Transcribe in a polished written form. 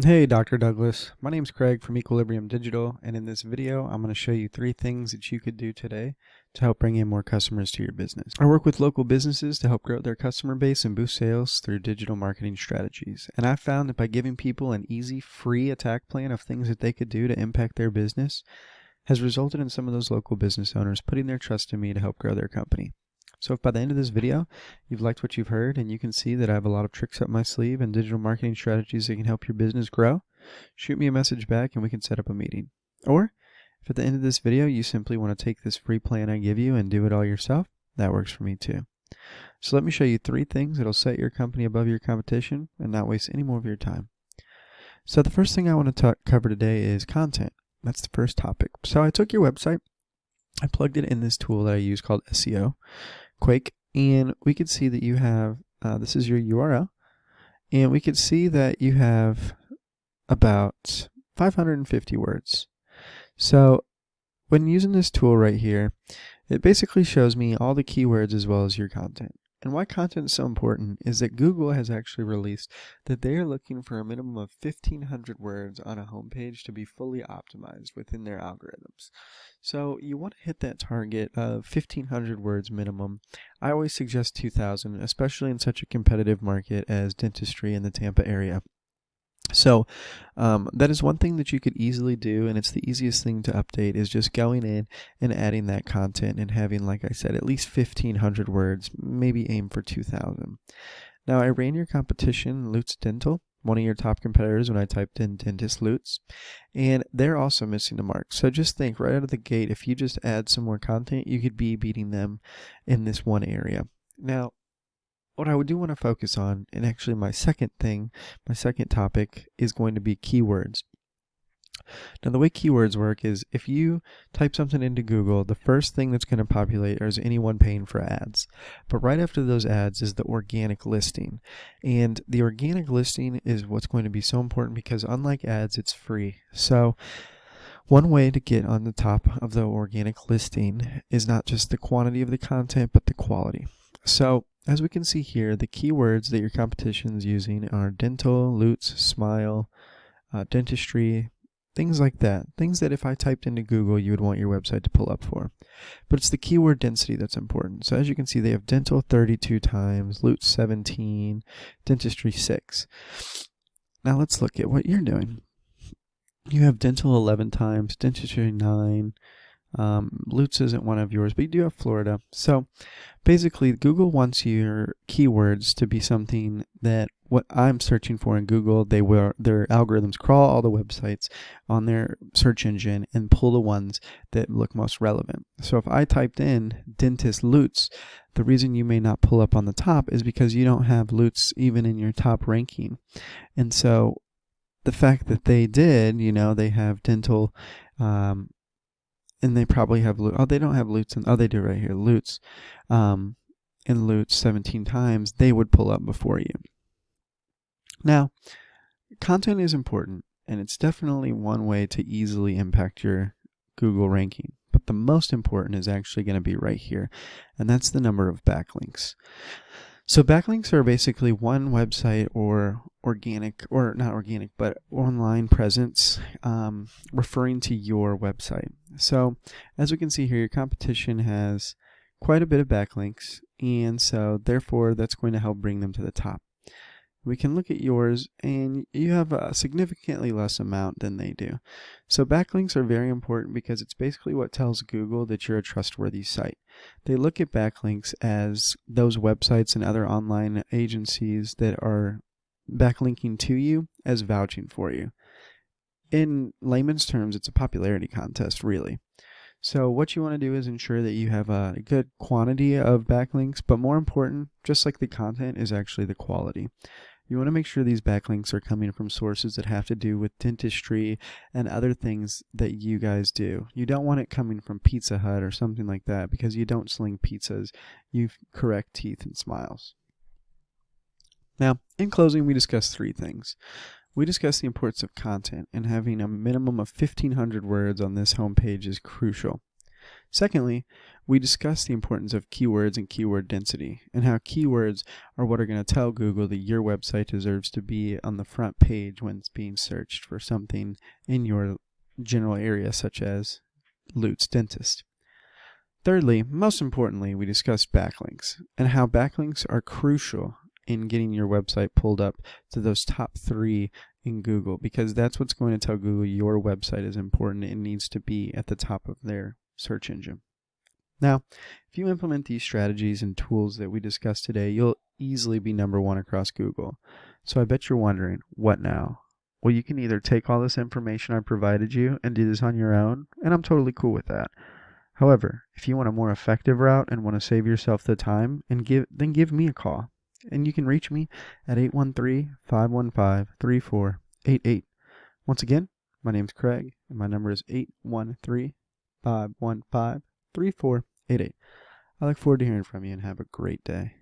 Hey Dr. Douglas, my name's Craig from Equilibrium Digital, and in this video I'm going to show you 3 things that you could do today to help bring in more customers to your business. I work with local businesses to help grow their customer base and boost sales through digital marketing strategies. And I've found that by giving people an easy, free attack plan of things that they could do to impact their business has resulted in some of those local business owners putting their trust in me to help grow their company. So if by the end of this video, you've liked what you've heard and you can see that I have a lot of tricks up my sleeve and digital marketing strategies that can help your business grow, shoot me a message back and we can set up a meeting. Or if at the end of this video you simply want to take this free plan I give you and do it all yourself, that works for me too. So let me show you 3 things that'll set your company above your competition and not waste any more of your time. So the first thing I want to cover today is content. That's the first topic. So I took your website, I plugged it in this tool that I use called SEO Quake, and we could see that you have, this is your URL, and we could see that you have about 550 words. So when using this tool right here, it basically shows me all the keywords as well as your content. And why content is so important is that Google has actually released that they are looking for a minimum of 1,500 words on a homepage to be fully optimized within their algorithms. So you want to hit that target of 1,500 words minimum. I always suggest 2,000, especially in such a competitive market as dentistry in the Tampa area. So that is one thing that you could easily do, and it's the easiest thing to update is just going in and adding that content and having, like I said, at least 1,500 words, maybe aim for 2,000. Now, I ran your competition, Lutz Dental, one of your top competitors, when I typed in Dentist-Lutz, and they're also missing the mark. So just think, right out of the gate, if you just add some more content, you could be beating them in this one area. Now, what I do want to focus on, and actually my second topic is going to be keywords. Now the way keywords work is if you type something into Google, the first thing that's going to populate is anyone paying for ads. But right after those ads is the organic listing. And the organic listing is what's going to be so important because unlike ads, it's free. So one way to get on the top of the organic listing is not just the quantity of the content, but the quality. So as we can see here, the keywords that your competition is using are dental, Lutz, smile, dentistry, things like that. Things that if I typed into Google, you would want your website to pull up for. But it's the keyword density that's important. So as you can see, they have dental 32 times, Lutz 17, dentistry 6. Now let's look at what you're doing. You have dental 11 times, dentistry 9, Lutz isn't one of yours, but you do have Florida. So basically, Google wants your keywords to be something that what I'm searching for in Google, their algorithms crawl all the websites on their search engine and pull the ones that look most relevant. So if I typed in dentist Lutz, the reason you may not pull up on the top is because you don't have Lutz even in your top ranking. And so the fact that they did, they have dental, and they probably have, they don't have Lutz, they do right here, Lutz, and Lutz 17 times, they would pull up before you. Now, content is important, and it's definitely one way to easily impact your Google ranking. But the most important is actually going to be right here, and that's the number of backlinks. So backlinks are basically one website or not organic, but online presence referring to your website. So as we can see here, your competition has quite a bit of backlinks, and so therefore that's going to help bring them to the top. We can look at yours, and you have a significantly less amount than they do. So backlinks are very important because it's basically what tells Google that you're a trustworthy site. They look at backlinks as those websites and other online agencies that are backlinking to you as vouching for you. In layman's terms, it's a popularity contest, really. So what you want to do is ensure that you have a good quantity of backlinks, but more important, just like the content, is actually the quality. You want to make sure these backlinks are coming from sources that have to do with dentistry and other things that you guys do. You don't want it coming from Pizza Hut or something like that because you don't sling pizzas. You correct teeth and smiles. Now, in closing, we discussed 3 things. We discussed the importance of content, and having a minimum of 1,500 words on this homepage is crucial. Secondly, we discussed the importance of keywords and keyword density, and how keywords are what are going to tell Google that your website deserves to be on the front page when it's being searched for something in your general area, such as Lutz Dentist. Thirdly, most importantly, we discussed backlinks and how backlinks are crucial in getting your website pulled up to those top 3 in Google, because that's what's going to tell Google your website is important and needs to be at the top of their search engine. Now, if you implement these strategies and tools that we discussed today, you'll easily be number 1 across Google. So I bet you're wondering, what now? Well, you can either take all this information I provided you and do this on your own, and I'm totally cool with that. However, if you want a more effective route and want to save yourself the time, then give me a call. And you can reach me at 813-515-3488. Once again, my name's Craig, and my number is 813-515-3488. I look forward to hearing from you, and have a great day.